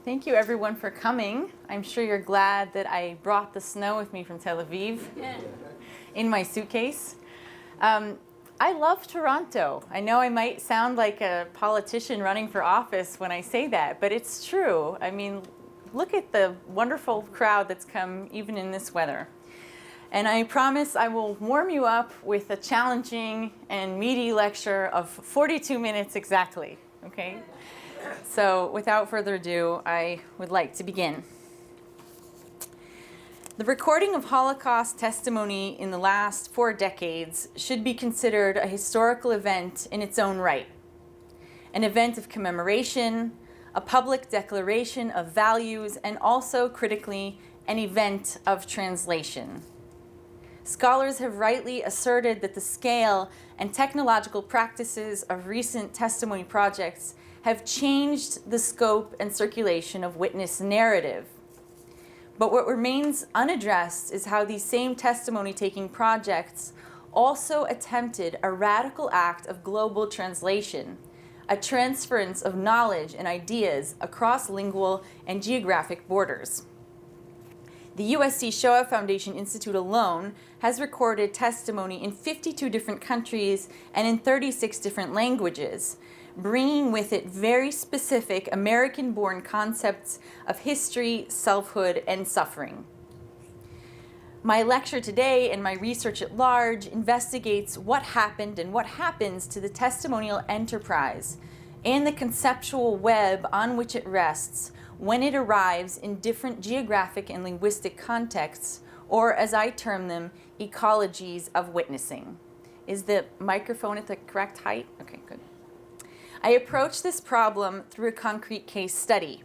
Thank you everyone for coming. I'm sure you're glad that I brought the snow with me from Tel Aviv in my suitcase. I love Toronto. I know I might sound like a politician running for office when I say that, but it's true. I mean, look at the wonderful crowd that's come even in this weather. And I promise I will warm you up with a challenging and meaty lecture of 42 minutes exactly, okay? So without further ado, I would like to begin. The recording of Holocaust testimony in the last 4 decades should be considered a historical event in its own right. An event of commemoration, a public declaration of values, and also, critically, an event of translation. Scholars have rightly asserted that the scale and technological practices of recent testimony projects have changed the scope and circulation of witness narrative. But what remains unaddressed is how these same testimony-taking projects also attempted a radical act of global translation, a transference of knowledge and ideas across lingual and geographic borders. The USC Shoah Foundation Institute alone has recorded testimony in 52 different countries and in 36 different languages, bringing with it very specific American-born concepts of history, selfhood, and suffering. My lecture today and my research at large investigates what happened and what happens to the testimonial enterprise and the conceptual web on which it rests when it arrives in different geographic and linguistic contexts, or as I term them, ecologies of witnessing. Is the microphone at the correct height? Okay, good. I approached this problem through a concrete case study.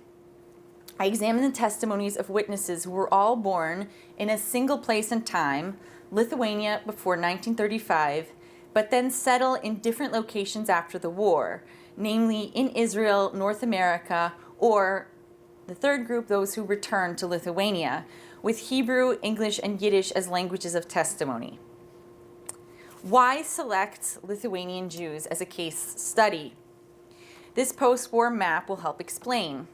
I examined the testimonies of witnesses who were all born in a single place and time, Lithuania before 1935, but then settle in different locations after the war, namely in Israel, North America, or the third group, those who returned to Lithuania, with Hebrew, English, and Yiddish as languages of testimony. Why select Lithuanian Jews as a case study? This post-war map will help explain.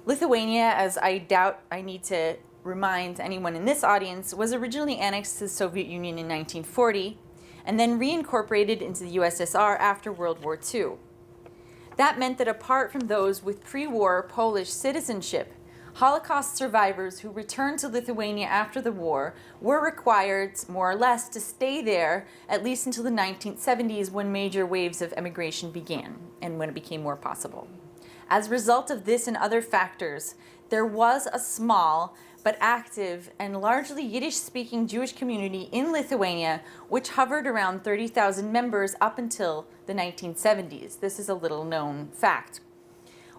Lithuania, as I doubt I need to remind anyone in this audience, was originally annexed to the Soviet Union in 1940 and then reincorporated into the USSR after World War II. That meant that apart from those with pre-war Polish citizenship, Holocaust survivors who returned to Lithuania after the war were required, more or less, to stay there at least until the 1970s, when major waves of emigration began and when it became more possible. As a result of this and other factors, there was a small but active and largely Yiddish-speaking Jewish community in Lithuania, which hovered around 30,000 members up until the 1970s. This is a little-known fact.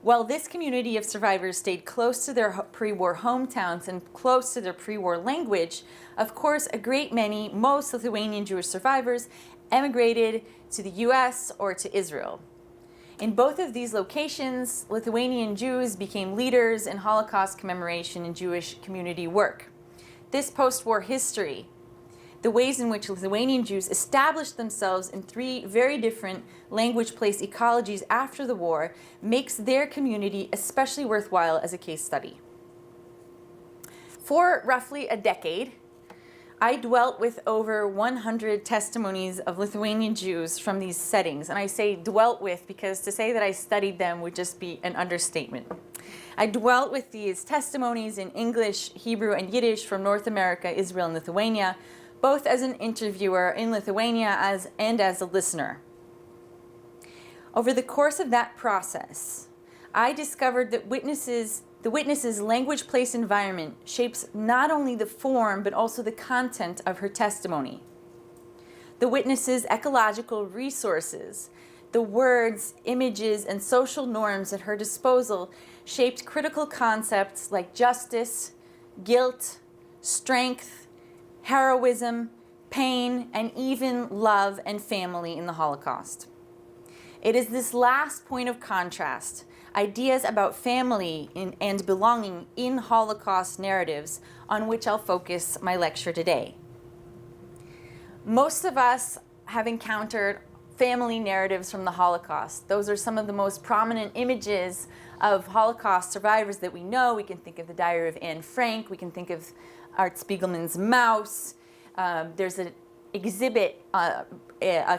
While this community of survivors stayed close to their pre-war hometowns and close to their pre-war language, of course, a great many, most Lithuanian Jewish survivors emigrated to the US or to Israel. In both of these locations, Lithuanian Jews became leaders in Holocaust commemoration and Jewish community work. This post-war history, the ways in which Lithuanian Jews established themselves in 3 very different language-place ecologies after the war, makes their community especially worthwhile as a case study. For roughly a decade, I dwelt with over 100 testimonies of Lithuanian Jews from these settings. And I say dwelt with because to say that I studied them would just be an understatement. I dwelt with these testimonies in English, Hebrew, and Yiddish from North America, Israel, and Lithuania, both as an interviewer in Lithuania and as a listener. Over the course of that process, I discovered that the witness's language-place environment shapes not only the form but also the content of her testimony. The witness's ecological resources, the words, images, and social norms at her disposal shaped critical concepts like justice, guilt, strength, heroism, pain, and even love and family in the Holocaust. It is this last point of contrast, ideas about family and belonging in Holocaust narratives, on which I'll focus my lecture today. Most of us have encountered family narratives from the Holocaust. Those are some of the most prominent images of Holocaust survivors that we know. We can think of the Diary of Anne Frank. We can think of Art Spiegelman's Mouse. There's an exhibit, a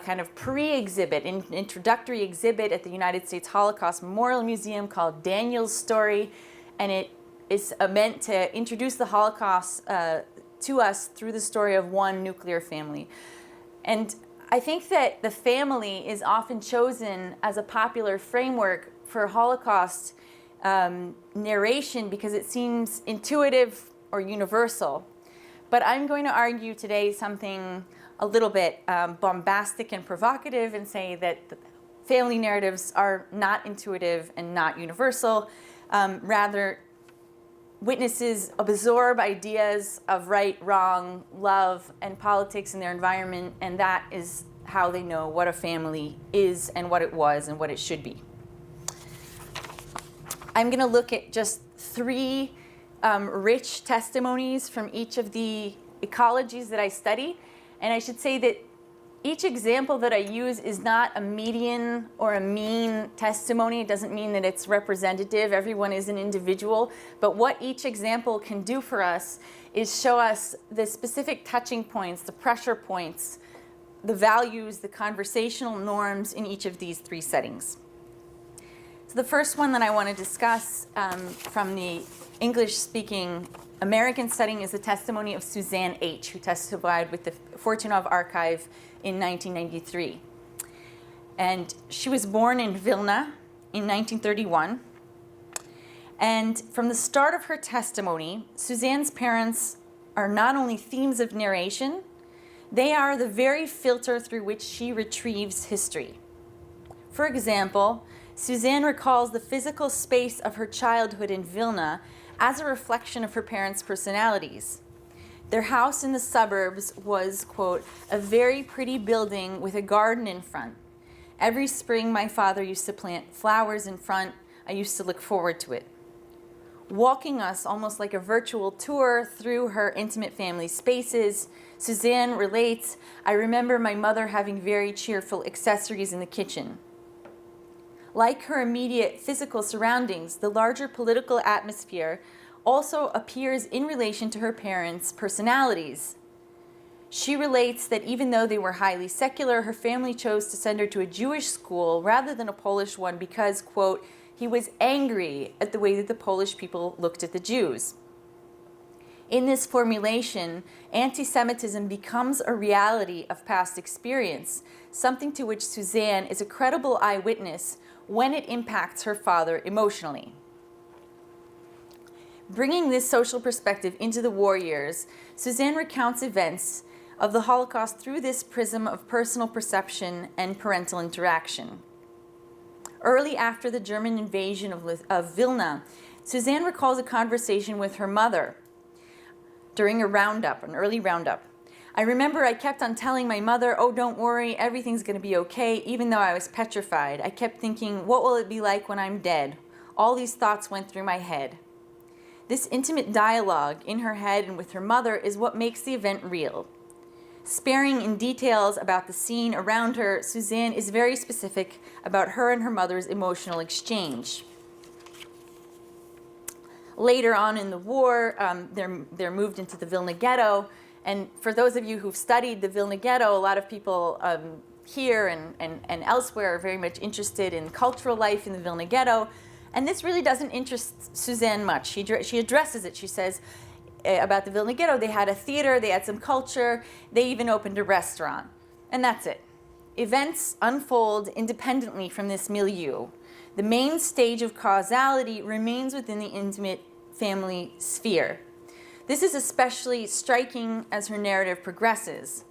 kind of pre-exhibit, an introductory exhibit at the United States Holocaust Memorial Museum called Daniel's Story, and it is meant to introduce the Holocaust to us through the story of one nuclear family. And I think that the family is often chosen as a popular framework for Holocaust narration because it seems intuitive or universal. But I'm going to argue today something a little bit bombastic and provocative and say that the family narratives are not intuitive and not universal. Rather, witnesses absorb ideas of right, wrong, love, and politics in their environment, and that is how they know what a family is and what it was and what it should be. I'm going to look at just three rich testimonies from each of the ecologies that I study, and I should say that each example that I use is not a median or a mean testimony. It doesn't mean that it's representative. Everyone is an individual. But what each example can do for us is show us the specific touching points, the pressure points, the values, the conversational norms in each of these three settings. So the first one that I want to discuss from the English-speaking American setting is the testimony of Suzanne H., who testified with the Fortunov Archive in 1993. And she was born in Vilna in 1931. And from the start of her testimony, Suzanne's parents are not only themes of narration, they are the very filter through which she retrieves history. For example, Suzanne recalls the physical space of her childhood in Vilna as a reflection of her parents' personalities. Their house in the suburbs was, quote, a very pretty building with a garden in front. Every spring, my father used to plant flowers in front. I used to look forward to it. Walking us almost like a virtual tour through her intimate family spaces, Suzanne relates, I remember my mother having very cheerful accessories in the kitchen. Like her immediate physical surroundings, the larger political atmosphere also appears in relation to her parents' personalities. She relates that even though they were highly secular, her family chose to send her to a Jewish school rather than a Polish one because, quote, he was angry at the way that the Polish people looked at the Jews. In this formulation, anti-Semitism becomes a reality of past experience, something to which Suzanne is a credible eyewitness when it impacts her father emotionally. Bringing this social perspective into the war years, Suzanne recounts events of the Holocaust through this prism of personal perception and parental interaction. Early after the German invasion of Vilna, Suzanne recalls a conversation with her mother during an early roundup. I remember I kept on telling my mother, oh, don't worry, everything's going to be okay, even though I was petrified. I kept thinking, what will it be like when I'm dead? All these thoughts went through my head. This intimate dialogue in her head and with her mother is what makes the event real. Sparing in details about the scene around her, Suzanne is very specific about her and her mother's emotional exchange. Later on in the war, they're moved into the Vilna Ghetto. And for those of you who've studied the Vilna Ghetto, a lot of people here and elsewhere are very much interested in cultural life in the Vilna Ghetto. And this really doesn't interest Suzanne much. She addresses it. She says about the Vilna Ghetto, they had a theater, they had some culture, they even opened a restaurant. And that's it. Events unfold independently from this milieu. The main stage of causality remains within the intimate family sphere. This is especially striking as her narrative progresses.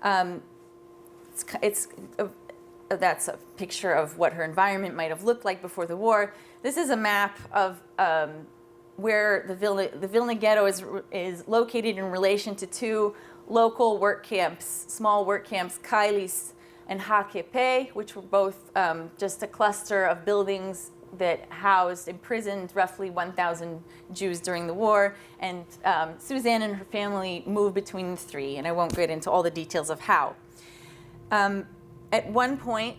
That's a picture of what her environment might have looked like before the war. This is a map of where the Vilna Ghetto is located in relation to two local work camps, small work camps, Kailis and HaKepe, which were both just a cluster of buildings that housed, imprisoned roughly 1,000 Jews during the war. And Suzanne and her family moved between the three, and I won't get into all the details of how. At one point,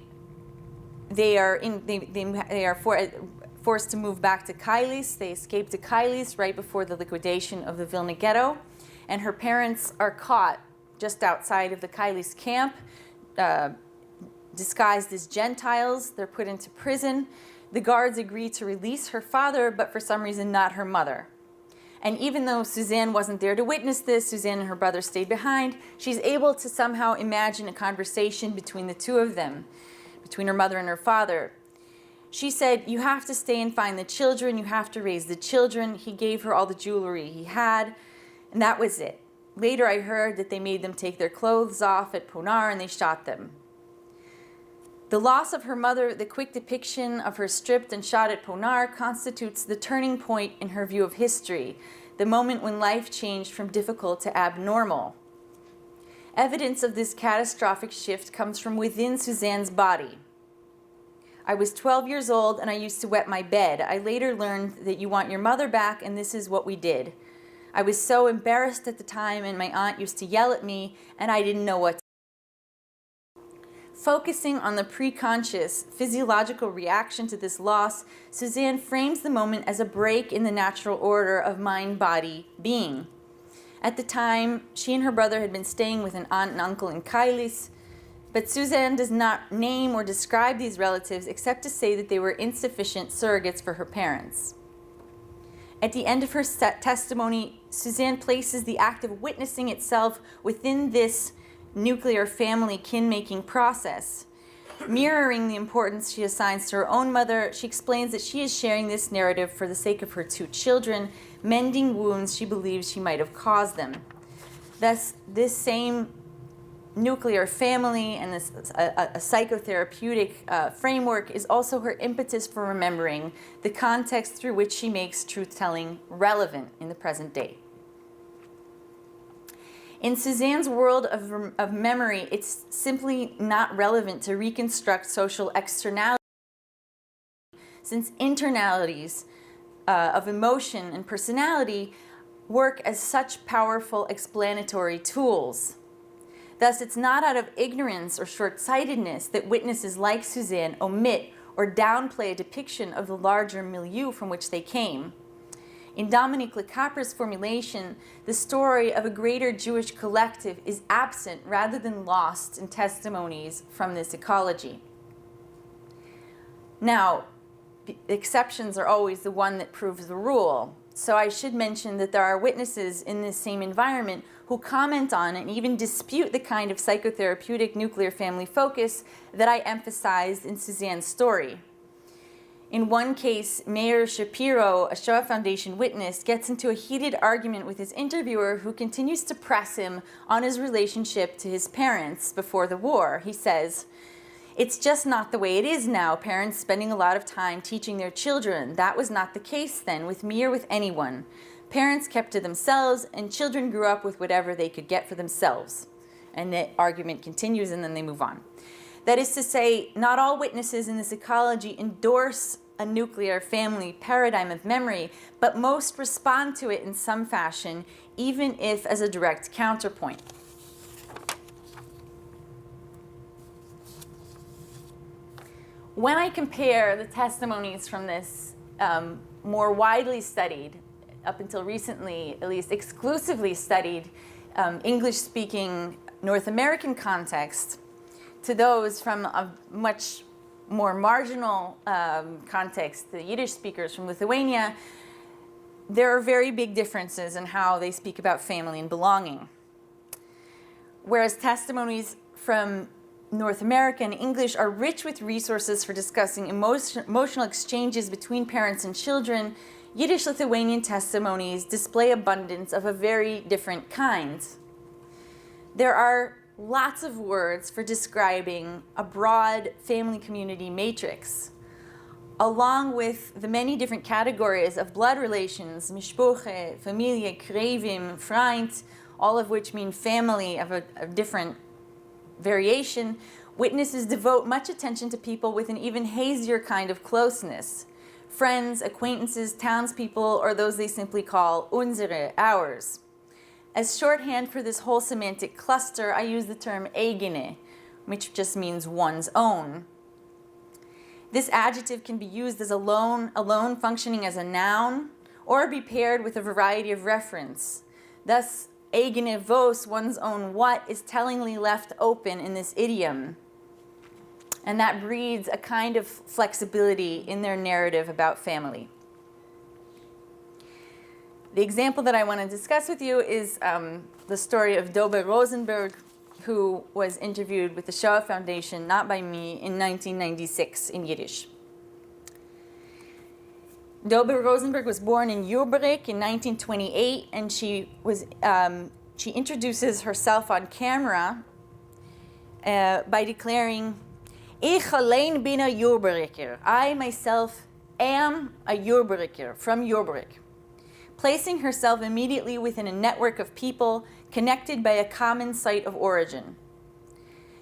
they are forced to move back to Kailis. They escape to Kailis right before the liquidation of the Vilna Ghetto, and her parents are caught just outside of the Kailis camp, disguised as Gentiles. They're put into prison. The guards agree to release her father, but for some reason not her mother. And even though Suzanne wasn't there to witness this, Suzanne and her brother stayed behind, she's able to somehow imagine a conversation between the two of them, between her mother and her father. She said, "You have to stay and find the children, you have to raise the children." He gave her all the jewelry he had, and that was it. Later I heard that they made them take their clothes off at Ponar and they shot them. The loss of her mother, the quick depiction of her stripped and shot at Ponar, constitutes the turning point in her view of history, the moment when life changed from difficult to abnormal. Evidence of this catastrophic shift comes from within Suzanne's body. "I was 12 years old and I used to wet my bed. I later learned that you want your mother back and this is what we did. I was so embarrassed at the time and my aunt used to yell at me and I didn't know what to do." Focusing on the preconscious physiological reaction to this loss, Suzanne frames the moment as a break in the natural order of mind-body being. At the time, she and her brother had been staying with an aunt and uncle in Kailis, but Suzanne does not name or describe these relatives except to say that they were insufficient surrogates for her parents. At the end of her testimony, Suzanne places the act of witnessing itself within this nuclear family kin-making process. Mirroring the importance she assigns to her own mother, she explains that she is sharing this narrative for the sake of her two children, mending wounds she believes she might have caused them. Thus, this same nuclear family and this a psychotherapeutic framework is also her impetus for remembering the context through which she makes truth-telling relevant in the present day. In Suzanne's world of memory, it's simply not relevant to reconstruct social externalities, since internalities of emotion and personality work as such powerful explanatory tools. Thus, it's not out of ignorance or short-sightedness that witnesses like Suzanne omit or downplay a depiction of the larger milieu from which they came. In Dominique Lecapre's formulation, the story of a greater Jewish collective is absent rather than lost in testimonies from this ecology. Now, exceptions are always the one that proves the rule. So I should mention that there are witnesses in this same environment who comment on and even dispute the kind of psychotherapeutic nuclear family focus that I emphasized in Suzanne's story. In one case, Meir Shapiro, a Shoah Foundation witness, gets into a heated argument with his interviewer who continues to press him on his relationship to his parents before the war. He says, "It's just not the way it is now, parents spending a lot of time teaching their children. That was not the case then with me or with anyone. Parents kept to themselves and children grew up with whatever they could get for themselves." And the argument continues and then they move on. That is to say, not all witnesses in this ecology endorse a nuclear family paradigm of memory, but most respond to it in some fashion, even if as a direct counterpoint. When I compare the testimonies from this more widely studied, up until recently at least exclusively studied, English-speaking North American context, to those from a much more marginal context, the Yiddish speakers from Lithuania, there are very big differences in how they speak about family and belonging. Whereas testimonies from North America and English are rich with resources for discussing emotional exchanges between parents and children, Yiddish Lithuanian testimonies display abundance of a very different kind. There are lots of words for describing a broad family community matrix, along with the many different categories of blood relations, mishpuche, familie, krevim, freund, all of which mean family of a different variation. Witnesses devote much attention to people with an even hazier kind of closeness: friends, acquaintances, townspeople, or those they simply call unsere, ours. As shorthand for this whole semantic cluster, I use the term eigene, which just means one's own. This adjective can be used as alone functioning as a noun, or be paired with a variety of reference. Thus, eigene vos, one's own what, is tellingly left open in this idiom. And that breeds a kind of flexibility in their narrative about family. The example that I want to discuss with you is the story of Dobe Rosenberg, who was interviewed with the Shoah Foundation, not by me, in 1996 in Yiddish. Dobe Rosenberg was born in Yurbarek in 1928, and she introduces herself on camera by declaring, Ich allein bin a Yurbareker. I myself am a Yurbareker, from Yurbarek, placing herself immediately within a network of people connected by a common site of origin.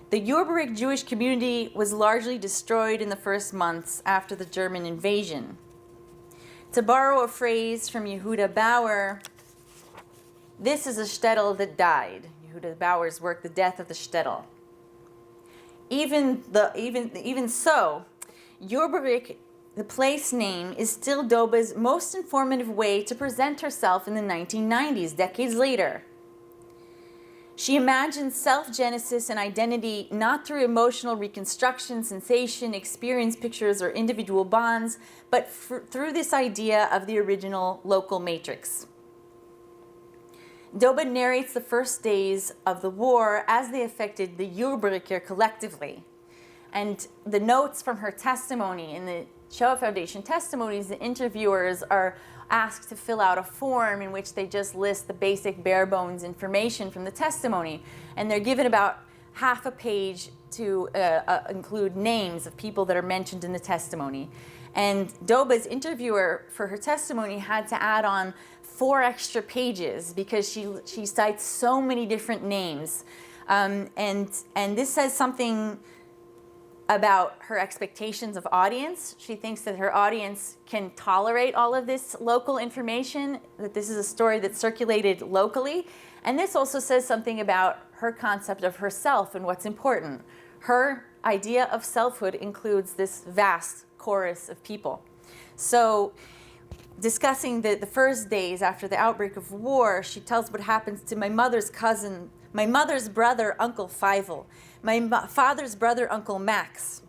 The Yurbarek Jewish community was largely destroyed in the first months after the German invasion. To borrow a phrase from Yehuda Bauer, this is a shtetl that died. Yehuda Bauer's work, The Death of the Shtetl. Even so, Yurbarek, the place name, is still Dobe's most informative way to present herself in the 1990s, decades later. She imagines self-genesis and identity not through emotional reconstruction, sensation, experience pictures, or individual bonds, but through this idea of the original local matrix. Dobe narrates the first days of the war as they affected the Yurbareker collectively. And the notes from her testimony in the Shoah Foundation testimonies, the interviewers are asked to fill out a form in which they just list the basic bare bones information from the testimony. And they're given about half a page to include names of people that are mentioned in the testimony. And Dobe's interviewer for her testimony had to add on 4 extra pages because she cites so many different names. And this says something about her expectations of audience. She thinks that her audience can tolerate all of this local information, that this is a story that's circulated locally. And this also says something about her concept of herself and what's important. Her idea of selfhood includes this vast chorus of people. So, discussing the first days after the outbreak of war, she tells what happens to my mother's cousin, my mother's brother, Uncle Feivel, my father's brother, Uncle Max.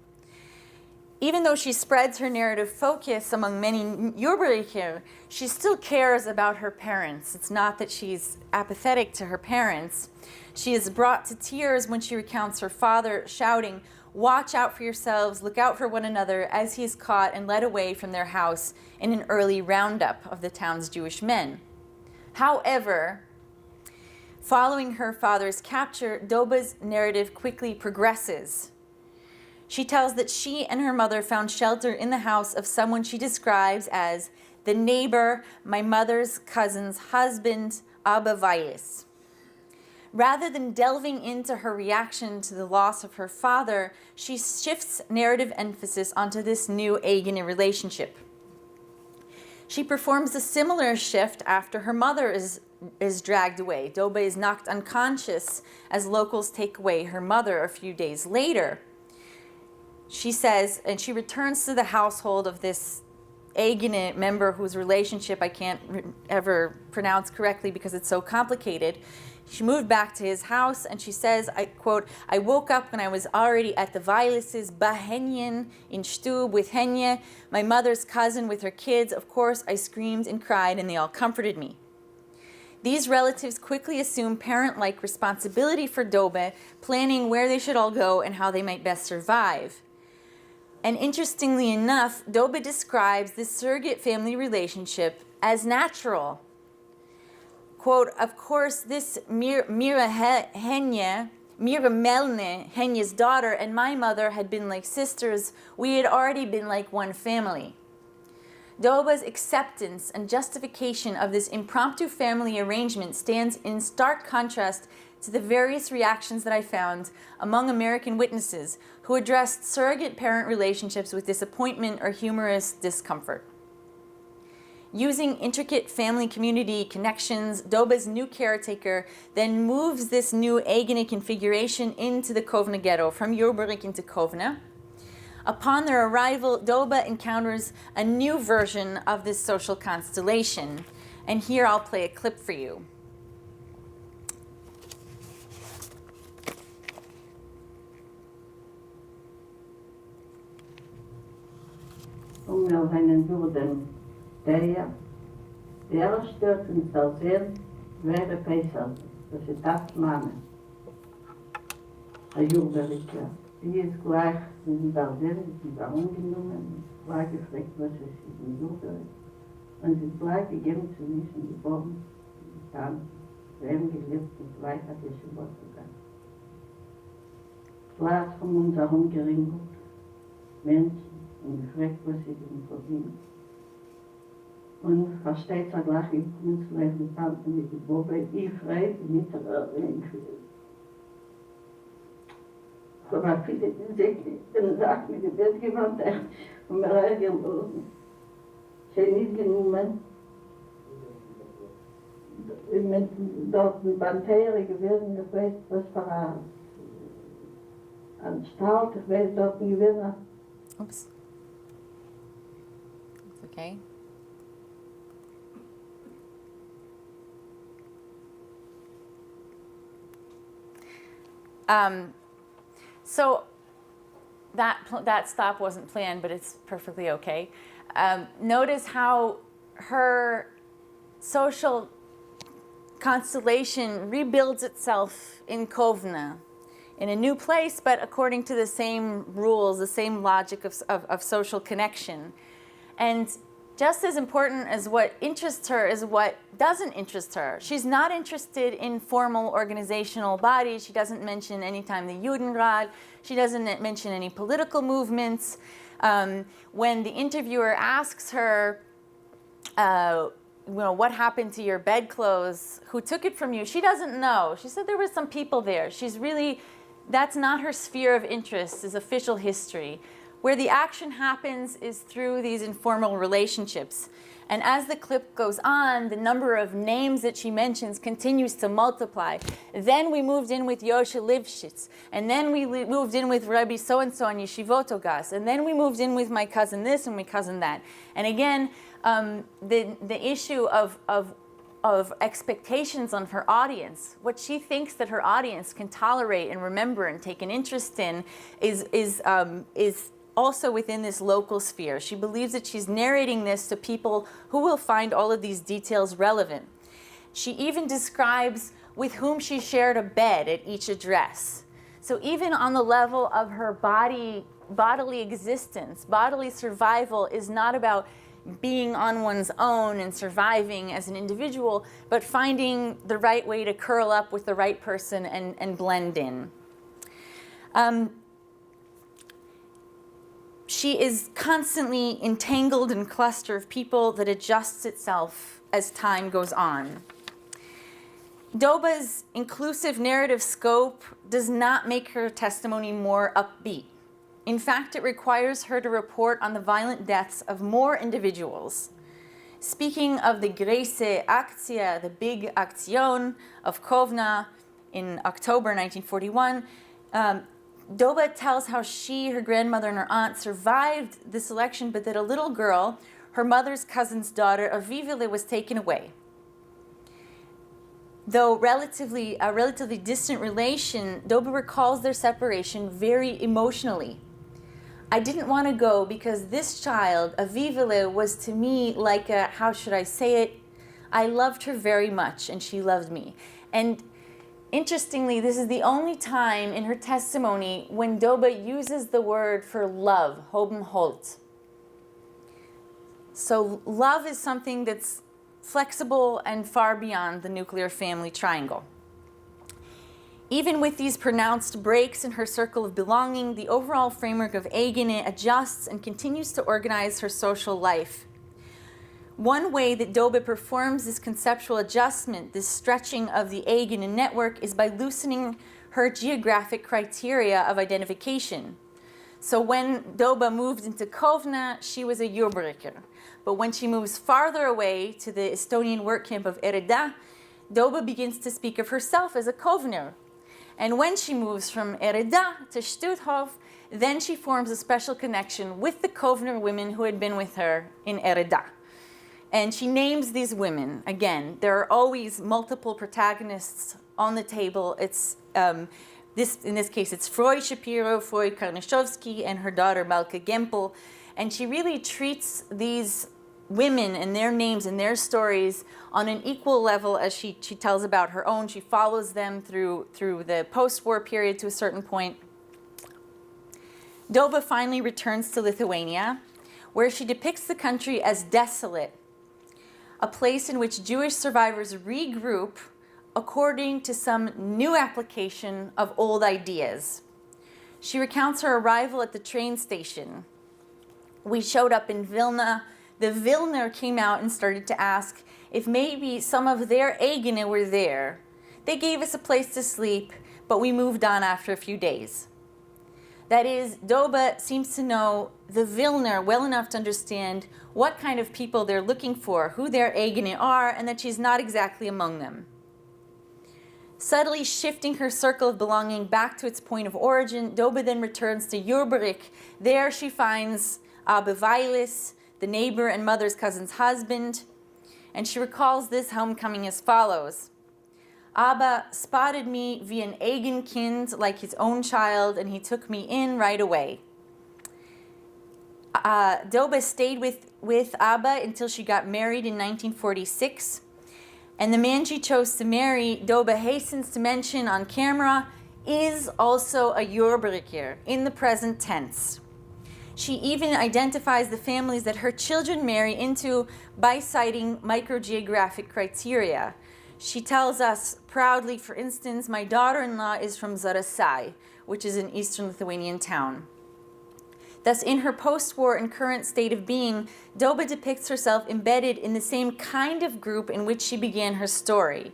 Even though she spreads her narrative focus among many Yurbareker, she still cares about her parents. It's not that she's apathetic to her parents. She is brought to tears when she recounts her father shouting, "Watch out for yourselves, look out for one another," as he is caught and led away from their house in an early roundup of the town's Jewish men. However, following her father's capture, Dobe's narrative quickly progresses. She tells that she and her mother found shelter in the house of someone she describes as the neighbor, my mother's cousin's husband, Abba Vayis. Rather than delving into her reaction to the loss of her father, she shifts narrative emphasis onto this new eigene relationship. She performs a similar shift after her mother is dragged away. Dobe is knocked unconscious as locals take away her mother a few days later. She says, and she returns to the household of this eigene member whose relationship I can't ever pronounce correctly because it's so complicated. She moved back to his house, and she says, I quote, "I woke up when I was already at the Vailis's Bahenyen in Stub with Henya, my mother's cousin with her kids. Of course, I screamed and cried, and they all comforted me." These relatives quickly assume parent-like responsibility for Dobe, planning where they should all go and how they might best survive. And interestingly enough, Dobe describes this surrogate family relationship as natural. Quote, "Of course, this Mira Melne, Henya's daughter, and my mother had been like sisters. We had already been like one family." Dobe's acceptance and justification of this impromptu family arrangement stands in stark contrast to the various reactions that I found among American witnesses who addressed surrogate parent relationships with disappointment or humorous discomfort. Using intricate family community connections, Doba's new caretaker then moves this new eigene configuration into the Kovna ghetto, from Yoberik into Kovna. Upon their arrival, Doba encounters a new version of this social constellation. And here I'll play a clip for you. Der stört uns so sehr, wer Pesach, das ist das Mann. Ein Jugendlicher. Die ist gleich, sie sind da drin, sie sind da umgenommen, gleich gefragt, was es ist ein Jugendlicher. Und sie ist gleich gegeben zu wissen, die Bomben, dann werden gelebt und weiter geschüttet gegangen. Glas von uns herumgeringelt, Menschen, und gefragt, was sie denn verdienen. Und versteht sich gleich im Kunstleben, Tante mit der Bobbe, ich frei, mit der Erinnerung. Aber viele den Sachen mit dem Bett gewandt, und mir reingelogen. Sie nicht genommen, mit dort ein Bantere gewesen, ich weiß, was für ein Stahl, ich weiß, dort gewesen. Oops. It's okay. So that stop wasn't planned, but it's perfectly okay. Notice how her social constellation rebuilds itself in Kovna, in a new place, but according to the same rules, the same logic of social connection. And just as important as what interests her is what doesn't interest her. She's not interested in formal organizational bodies. She doesn't mention anytime the Judenrat. She doesn't mention any political movements. When the interviewer asks her, what happened to your bedclothes? Who took it from you? She doesn't know. She said there were some people there. That's not her sphere of interest, is official history. Where the action happens is through these informal relationships. And as the clip goes on, the number of names that she mentions continues to multiply. Then we moved in with Yoshe Lifshitz. And then we moved in with Rabbi so-and-so on Yeshivot Ogas. And then we moved in with my cousin this and my cousin that. And again, the issue of expectations on her audience, what she thinks that her audience can tolerate and remember and take an interest in is also within this local sphere. She believes that she's narrating this to people who will find all of these details relevant. She even describes with whom she shared a bed at each address. So even on the level of her bodily existence, bodily survival is not about being on one's own and surviving as an individual, but finding the right way to curl up with the right person and blend in. She is constantly entangled in a cluster of people that adjusts itself as time goes on. Doba's inclusive narrative scope does not make her testimony more upbeat. In fact, it requires her to report on the violent deaths of more individuals. Speaking of the Große Aktie, the big Aktion of Kovna in October 1941, Doba tells how she, her grandmother, and her aunt survived this election, but that a little girl, her mother's cousin's daughter, Aviv, was taken away. Though a relatively distant relation, Doba recalls their separation very emotionally. I didn't want to go because this child, Aviv, was to me like a, how should I say it? I loved her very much and she loved me. And interestingly, this is the only time in her testimony when Doba uses the word for love, Hoben Holt. So love is something that's flexible and far beyond the nuclear family triangle. Even with these pronounced breaks in her circle of belonging, the overall framework of eigene adjusts and continues to organize her social life. One way that Doba performs this conceptual adjustment, this stretching of the eigene network, is by loosening her geographic criteria of identification. So when Doba moved into Kovna, she was a Yurbriker. But when she moves farther away to the Estonian work camp of Ereda, Doba begins to speak of herself as a Kovner. And when she moves from Ereda to Stutthof, then she forms a special connection with the Kovner women who had been with her in Ereda. And she names these women. Again, there are always multiple protagonists on the table. It's in this case, it's Freud Shapiro, Freud Karnashovsky, and her daughter Malka Gempel. And she really treats these women and their names and their stories on an equal level as she tells about her own. She follows them through the post-war period to a certain point. Doba finally returns to Lithuania, where she depicts the country as desolate, a place in which Jewish survivors regroup according to some new application of old ideas. She recounts her arrival at the train station. We showed up in Vilna. The Vilner came out and started to ask if maybe some of their Eigene were there. They gave us a place to sleep, but we moved on after a few days. That is, Doba seems to know the Vilner well enough to understand what kind of people they're looking for, who their Eigene are, and that she's not exactly among them. Subtly shifting her circle of belonging back to its point of origin, Doba then returns to Yurbarik. There she finds Abba Vailis, the neighbor and mother's cousin's husband, and she recalls this homecoming as follows. Abba spotted me wie an eigen kind, like his own child, and he took me in right away. Doba stayed with Abba until she got married in 1946. And the man she chose to marry, Doba hastens to mention on camera, is also a Yurbriker in the present tense. She even identifies the families that her children marry into by citing microgeographic criteria. She tells us proudly, for instance, my daughter-in-law is from Zarasai, which is an eastern Lithuanian town. Thus, in her post-war and current state of being, Doba depicts herself embedded in the same kind of group in which she began her story.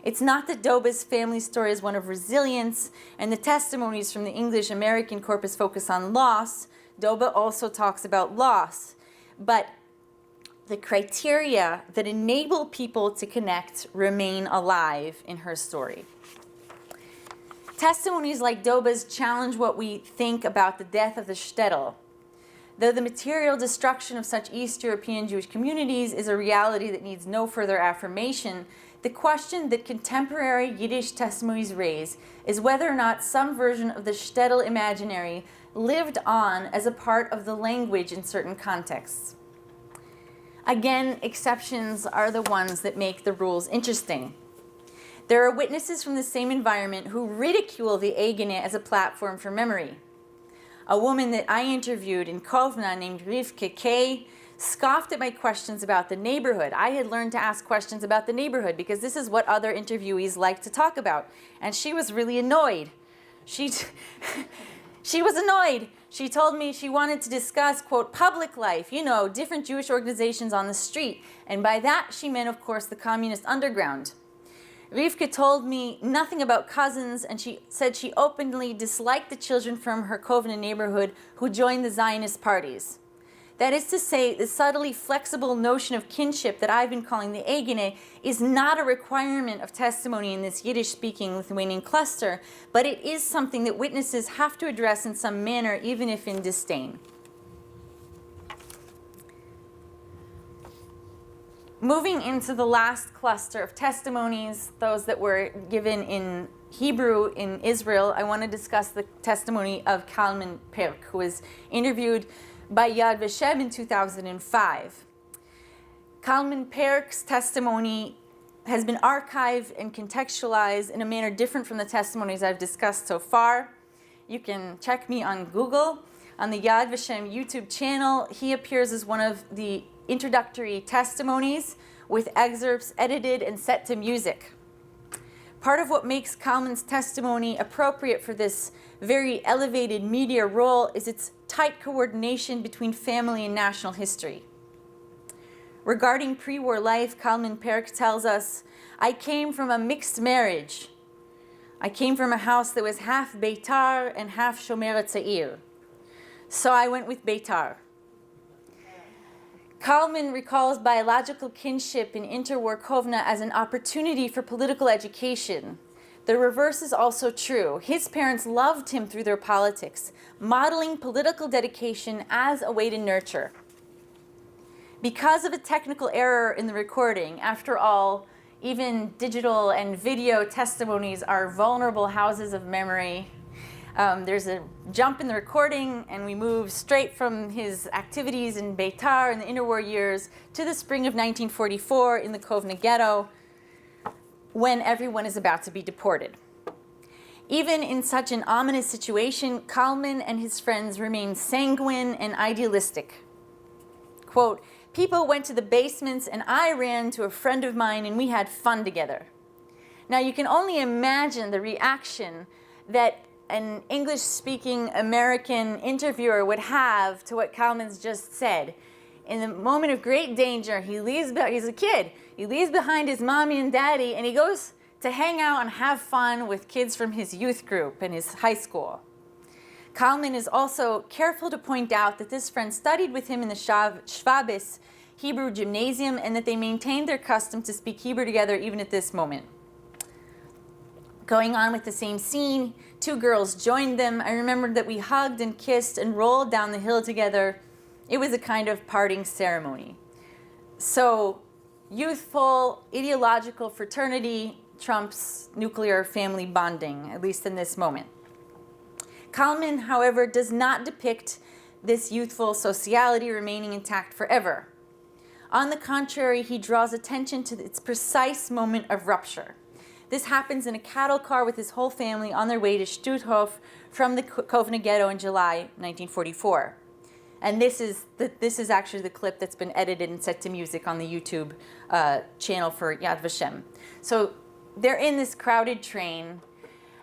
It's not that Doba's family story is one of resilience, and the testimonies from the English-American corpus focus on loss. Doba also talks about loss, but the criteria that enable people to connect remain alive in her story. Testimonies like Doba's challenge what we think about the death of the shtetl. Though the material destruction of such East European Jewish communities is a reality that needs no further affirmation, the question that contemporary Yiddish testimonies raise is whether or not some version of the shtetl imaginary lived on as a part of the language in certain contexts. Again, exceptions are the ones that make the rules interesting. There are witnesses from the same environment who ridicule the Eigene as a platform for memory. A woman that I interviewed in Kovna named Rivke K. scoffed at my questions about the neighborhood. I had learned to ask questions about the neighborhood because this is what other interviewees like to talk about. And she was really annoyed. She was annoyed. She told me she wanted to discuss, quote, public life, different Jewish organizations on the street. And by that, she meant, of course, the communist underground. Rivka told me nothing about cousins, and she said she openly disliked the children from her Kovna neighborhood who joined the Zionist parties. That is to say, the subtly flexible notion of kinship that I've been calling the Eigene is not a requirement of testimony in this Yiddish-speaking Lithuanian cluster, but it is something that witnesses have to address in some manner, even if in disdain. Moving into the last cluster of testimonies, those that were given in Hebrew in Israel, I want to discuss the testimony of Kalman Park, who was interviewed by Yad Vashem in 2005. Kalman Park's testimony has been archived and contextualized in a manner different from the testimonies I've discussed so far. You can check me on Google. On the Yad Vashem YouTube channel, he appears as one of the introductory testimonies with excerpts edited and set to music. Part of what makes Kalman's testimony appropriate for this very elevated media role is its tight coordination between family and national history. Regarding pre-war life, Kalman Park tells us, I came from a mixed marriage. I came from a house that was half Beitar and half Shomer HaTzair. So I went with Beitar. Kalman recalls biological kinship in interwar Kovna as an opportunity for political education. The reverse is also true. His parents loved him through their politics, modeling political dedication as a way to nurture. Because of a technical error in the recording, after all, even digital and video testimonies are vulnerable houses of memory. There's a jump in the recording, and we move straight from his activities in Beitar in the interwar years to the spring of 1944 in the Kovna Ghetto, when everyone is about to be deported. Even in such an ominous situation, Kalman and his friends remain sanguine and idealistic. Quote, "People went to the basements and I ran to a friend of mine and we had fun together." Now you can only imagine the reaction that an English-speaking American interviewer would have to what Kalman's just said. In the moment of great danger, he's a kid. He leaves behind his mommy and daddy and he goes to hang out and have fun with kids from his youth group in his high school. Kalman is also careful to point out that this friend studied with him in the Schwabis Hebrew gymnasium and that they maintained their custom to speak Hebrew together even at this moment. Going on with the same scene, two girls joined them. I remembered that we hugged and kissed and rolled down the hill together. It was a kind of parting ceremony. So youthful, ideological fraternity trumps nuclear family bonding, at least in this moment. Kalman, however, does not depict this youthful sociality remaining intact forever. On the contrary, he draws attention to its precise moment of rupture. This happens in a cattle car with his whole family on their way to Stutthof from the Kovna Ghetto in July 1944. And this is actually the clip that's been edited and set to music on the YouTube channel for Yad Vashem. So they're in this crowded train,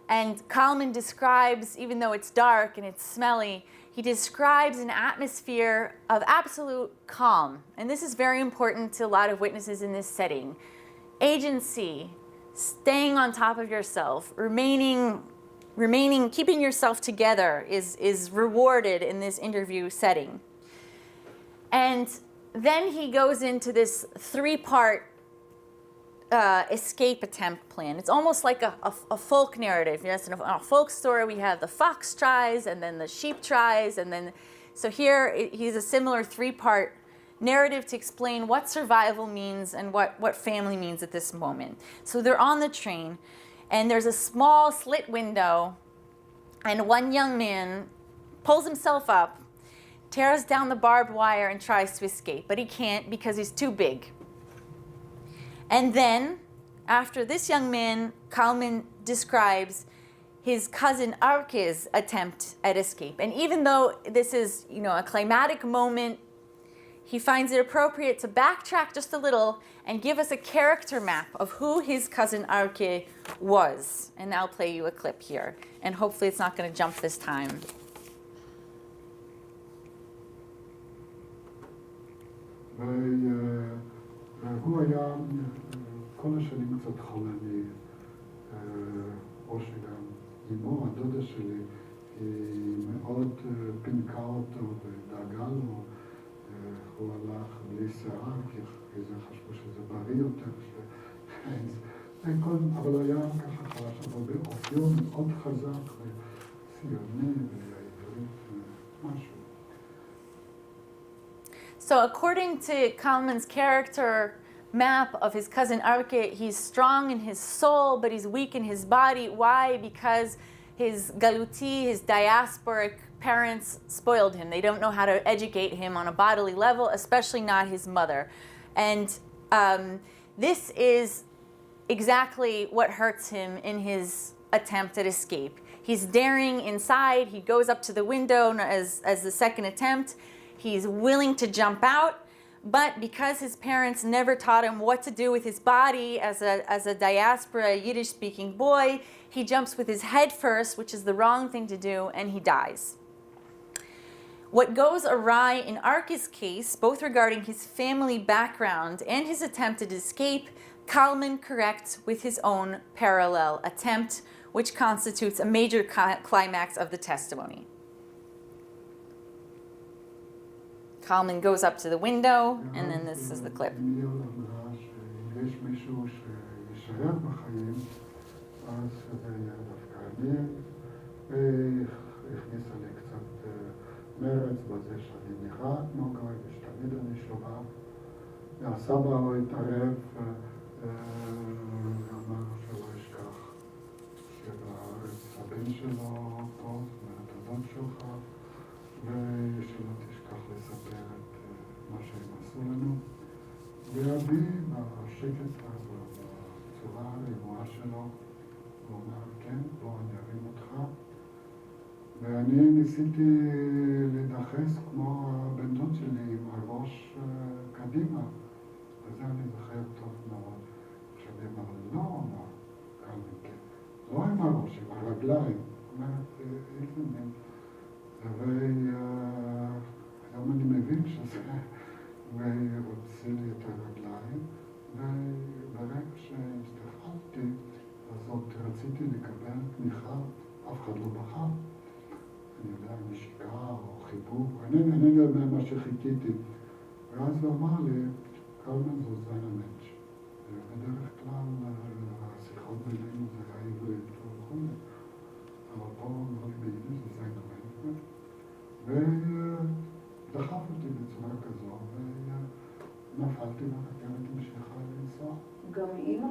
and Kalman describes, even though it's dark and it's smelly, he describes an atmosphere of absolute calm. And this is very important to a lot of witnesses in this setting. Agency, staying on top of yourself, remaining, keeping yourself together is rewarded in this interview setting. And then he goes into this three-part escape attempt plan. It's almost like a folk narrative. Yes, in a folk story, we have the fox tries, and then the sheep tries, and then, so here he's a similar three-part narrative to explain what survival means and what family means at this moment. So they're on the train, and there's a small slit window, and one young man pulls himself up, tears down the barbed wire, and tries to escape, but he can't because he's too big. And then, after this young man, Kalman describes his cousin Arke's attempt at escape. And even though this is, a climatic moment, he finds it appropriate to backtrack just a little and give us a character map of who his cousin Arke was. And I'll play you a clip here. And hopefully it's not going to jump this time. הוא היה כל השנים קצת חולני, או שגם אמו, הדודה שלי, היא מאוד פינקה אותו ודאגה לו. הוא הלך בלי שיער, כי זה חשבו שזה בריא יותר. אבל הוא היה ככה חלש, אבל באופיו מאוד חזק וציוני ועברית, משהו. So according to Kalman's character map of his cousin Arke, he's strong in his soul, but he's weak in his body. Why? Because his galuti, his diasporic parents spoiled him. They don't know how to educate him on a bodily level, especially not his mother. And this is exactly what hurts him in his attempt at escape. He's daring inside. He goes up to the window as the second attempt. He's willing to jump out, but because his parents never taught him what to do with his body as a diaspora Yiddish-speaking boy, he jumps with his head first, which is the wrong thing to do, and he dies. What goes awry in Arke's case, both regarding his family background and his attempted escape, Kalman corrects with his own parallel attempt, which constitutes a major climax of the testimony. Kalman goes up to the window, and then this is the clip. ליאל אמרה שאם יש מישהו שישאר בחיים, אז זה יהיה דווקא אני, והכניסה לי קצת מרץ בזה שאני נראה כמו גוי, ושתמיד אני שובב. והסבא לא התערב, ואמר שלא ישכח שבארץ הבן שלו פה, זאת אומרת הדוד שלך, ושלא תשכח לספר את מה שהם עשו לנו. ואבי, בשקט בצורה הרגועה שלו, הוא אמר, כן, בוא אני ארים אותך. ואני ניסיתי לדחס כמו הבן דוד שלי עם הראש קדימה. וזה אני זוכר טוב מאוד. עכשיו היא אמרה, לא, אמר, קלמן, כן. לא עם הראש, עם הרגליים. זאת אומרת, איזה מין. והיום אני מבין שזה, והוציא לי את הרגליים, וברגע שהסתכלתי, אז עוד רציתי לקבל תמיכה, אף אחד לא בחר. אני יודע, נשיקה או חיבוק, אני יודע מה שחיכיתי. ואז הוא אמר לי, קלמן סוזן H. ובדרך כלל השיחות בינינו זה היה עברית וכו'. אבל פה אמר לי ביידיש, סוזן H. ודחף אותי בצורה כזו, ונפלתי והרכבת המשיכה לנסוע. גם אימא?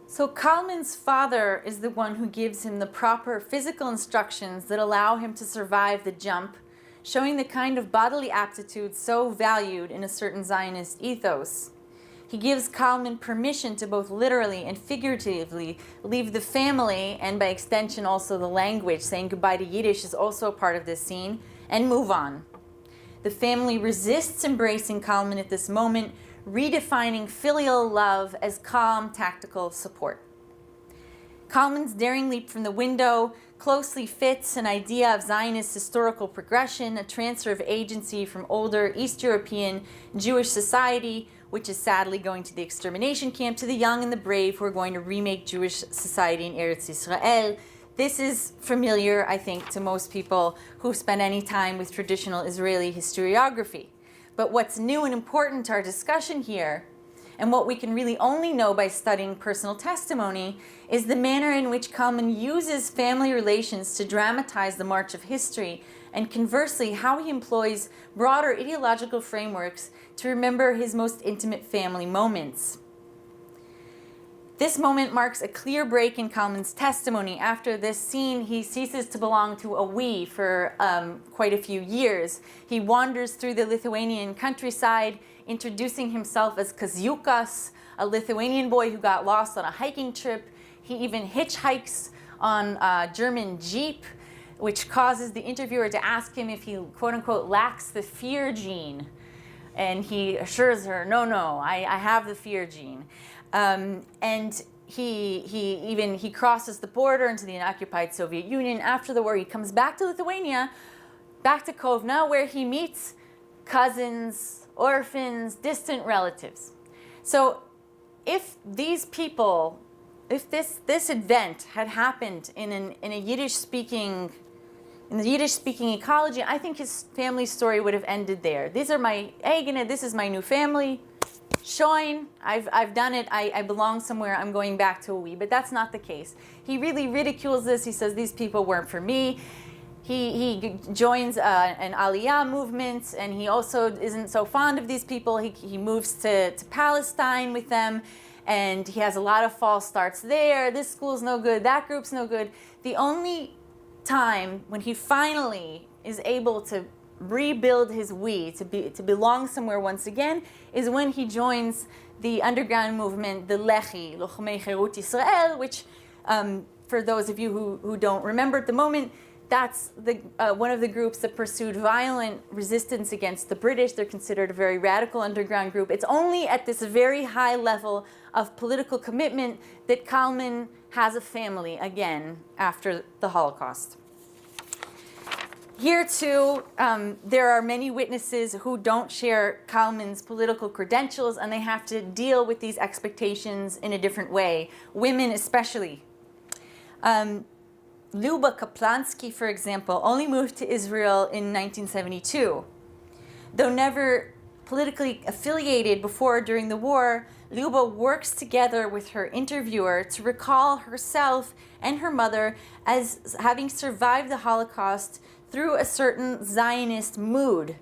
So Kalman's father is the one who gives him the proper physical instructions that allow him to survive the jump, showing the kind of bodily aptitude so valued in a certain Zionist ethos. He gives Kalman permission to both literally and figuratively leave the family, and by extension also the language, saying goodbye to Yiddish is also a part of this scene, and move on. The family resists embracing Kalman at this moment, redefining filial love as calm, tactical support. Kalman's daring leap from the window closely fits an idea of Zionist historical progression, a transfer of agency from older East European Jewish society, which is sadly going to the extermination camp, to the young and the brave who are going to remake Jewish society in Eretz Yisrael. This is familiar, I think, to most people who've spent any time with traditional Israeli historiography. But what's new and important to our discussion here, and what we can really only know by studying personal testimony, is the manner in which Kalman uses family relations to dramatize the march of history, and conversely, how he employs broader ideological frameworks to remember his most intimate family moments. This moment marks a clear break in Kalman's testimony. After this scene, he ceases to belong to a we for quite a few years. He wanders through the Lithuanian countryside, introducing himself as Kaziukas, a Lithuanian boy who got lost on a hiking trip. He even hitchhikes on a German Jeep, which causes the interviewer to ask him if he, quote unquote, lacks the fear gene. And he assures her, no, I have the fear gene. And he crosses the border into the unoccupied Soviet Union. After the war, he comes back to Lithuania, back to Kovna, where he meets cousins, orphans, distant relatives. So if these people, if this event had happened in a Yiddish-speaking ecology, I think his family story would have ended there. These are my eigene, this is my new family. Shoin, I've done it, I belong somewhere, I'm going back to a we. But that's not the case. He really ridicules this. He says these people weren't for me. He joins an Aliyah movement, and he also isn't so fond of these people. He moves to Palestine with them, and he has a lot of false starts there. This school's no good, that group's no good. The only time when he finally is able to rebuild his we, to belong somewhere once again, is when he joins the underground movement, the Lehi, Lochmei Cherut Yisrael, which, for those of you who don't remember at the moment, that's one of the groups that pursued violent resistance against the British. They're considered a very radical underground group. It's only at this very high level of political commitment that Kalman has a family again after the Holocaust. Here too, there are many witnesses who don't share Kalman's political credentials, and they have to deal with these expectations in a different way, women especially. Luba Kaplansky, for example, only moved to Israel in 1972. Though never politically affiliated before or during the war, Luba works together with her interviewer to recall herself and her mother as having survived the Holocaust through a certain Zionist mood.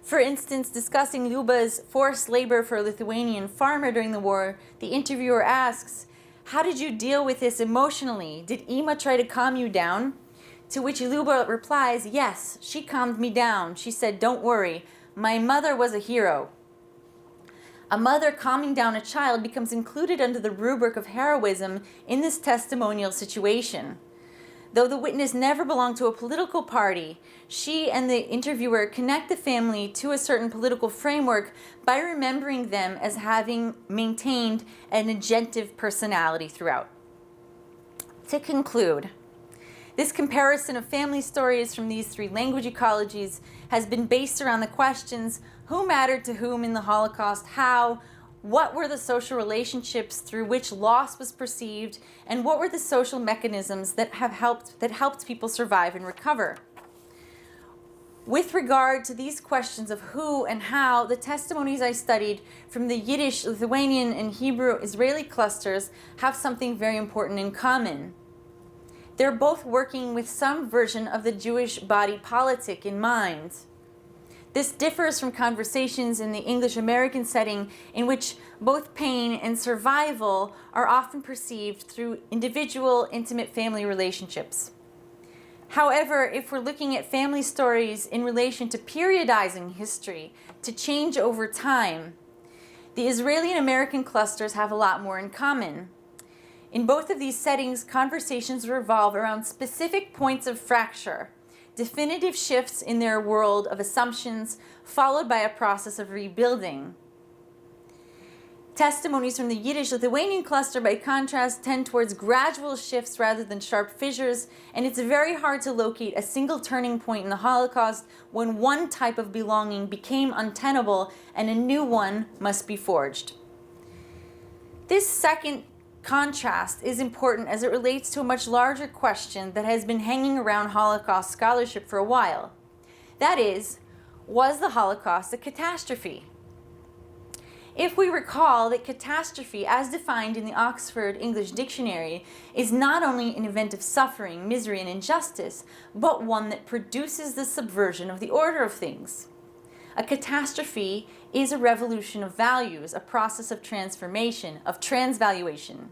For instance, discussing Luba's forced labor for a Lithuanian farmer during the war, the interviewer asks, "How did you deal with this emotionally? Did Ima try to calm you down?" To which Luba replies, "Yes, she calmed me down. She said, 'Don't worry, my mother was a hero.'" A mother calming down a child becomes included under the rubric of heroism in this testimonial situation. Though the witness never belonged to a political party, she and the interviewer connect the family to a certain political framework by remembering them as having maintained an agentive personality throughout. To conclude, this comparison of family stories from these three language ecologies has been based around the questions: who mattered to whom in the Holocaust, how, what were the social relationships through which loss was perceived, and what were the social mechanisms that helped people survive and recover. With regard to these questions of who and how, the testimonies I studied from the Yiddish, Lithuanian, and Hebrew Israeli clusters have something very important in common. They're both working with some version of the Jewish body politic in mind. This differs from conversations in the English-American setting, in which both pain and survival are often perceived through individual, intimate family relationships. However, if we're looking at family stories in relation to periodizing history, to change over time, the Israeli and American clusters have a lot more in common. In both of these settings, conversations revolve around specific points of fracture, definitive shifts in their world of assumptions, followed by a process of rebuilding. Testimonies from the Yiddish-Lithuanian cluster, by contrast, tend towards gradual shifts rather than sharp fissures, and it's very hard to locate a single turning point in the Holocaust when one type of belonging became untenable and a new one must be forged. This second contrast is important as it relates to a much larger question that has been hanging around Holocaust scholarship for a while. That is, was the Holocaust a catastrophe? If we recall that catastrophe, as defined in the Oxford English Dictionary, is not only an event of suffering, misery, and injustice, but one that produces the subversion of the order of things. A catastrophe is a revolution of values, a process of transformation, of transvaluation.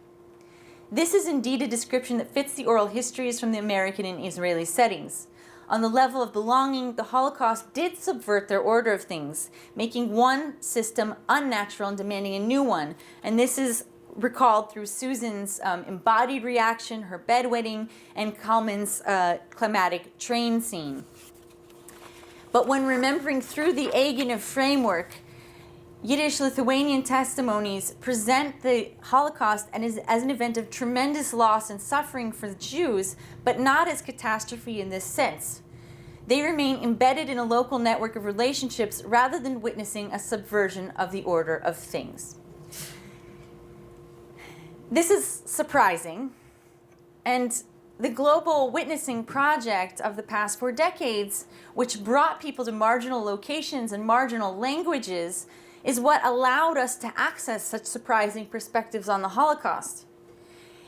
This is indeed a description that fits the oral histories from the American and Israeli settings. On the level of belonging, the Holocaust did subvert their order of things, making one system unnatural and demanding a new one. And this is recalled through Susan's embodied reaction, her bedwetting, and Kalman's climatic train scene. But when remembering through the Aviv framework, Yiddish-Lithuanian testimonies present the Holocaust as an event of tremendous loss and suffering for the Jews, but not as catastrophe in this sense. They remain embedded in a local network of relationships rather than witnessing a subversion of the order of things. This is surprising, and the global witnessing project of the past 4 decades, which brought people to marginal locations and marginal languages, is what allowed us to access such surprising perspectives on the Holocaust.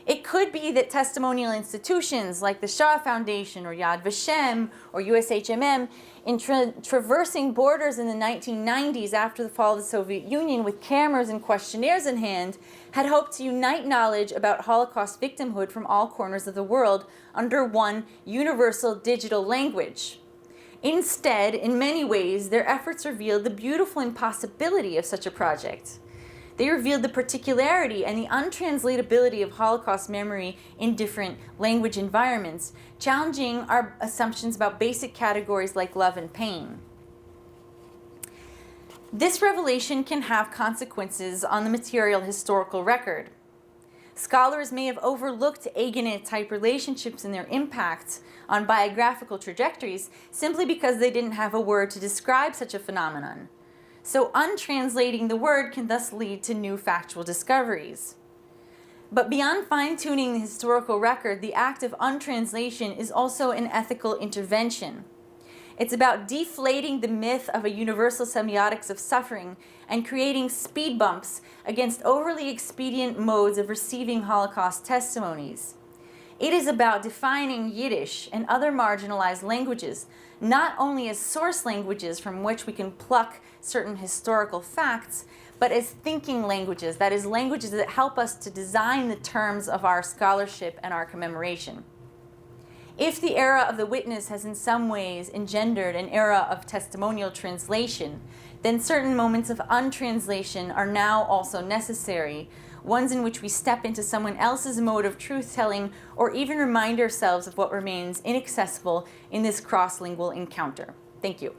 It could be that testimonial institutions like the Shoah Foundation or Yad Vashem or USHMM, in traversing borders in the 1990s after the fall of the Soviet Union with cameras and questionnaires in hand, had hoped to unite knowledge about Holocaust victimhood from all corners of the world under one universal digital language. Instead, in many ways, their efforts revealed the beautiful impossibility of such a project. They revealed the particularity and the untranslatability of Holocaust memory in different language environments, challenging our assumptions about basic categories like love and pain. This revelation can have consequences on the material historical record. Scholars may have overlooked agenate-type relationships and their impact on biographical trajectories simply because they didn't have a word to describe such a phenomenon. So untranslating the word can thus lead to new factual discoveries. But beyond fine-tuning the historical record, the act of untranslation is also an ethical intervention. It's about deflating the myth of a universal semiotics of suffering and creating speed bumps against overly expedient modes of receiving Holocaust testimonies. It is about defining Yiddish and other marginalized languages not only as source languages from which we can pluck certain historical facts, but as thinking languages, that is, languages that help us to design the terms of our scholarship and our commemoration. If the era of the witness has in some ways engendered an era of testimonial translation, then certain moments of untranslation are now also necessary, ones in which we step into someone else's mode of truth-telling or even remind ourselves of what remains inaccessible in this cross-lingual encounter. Thank you.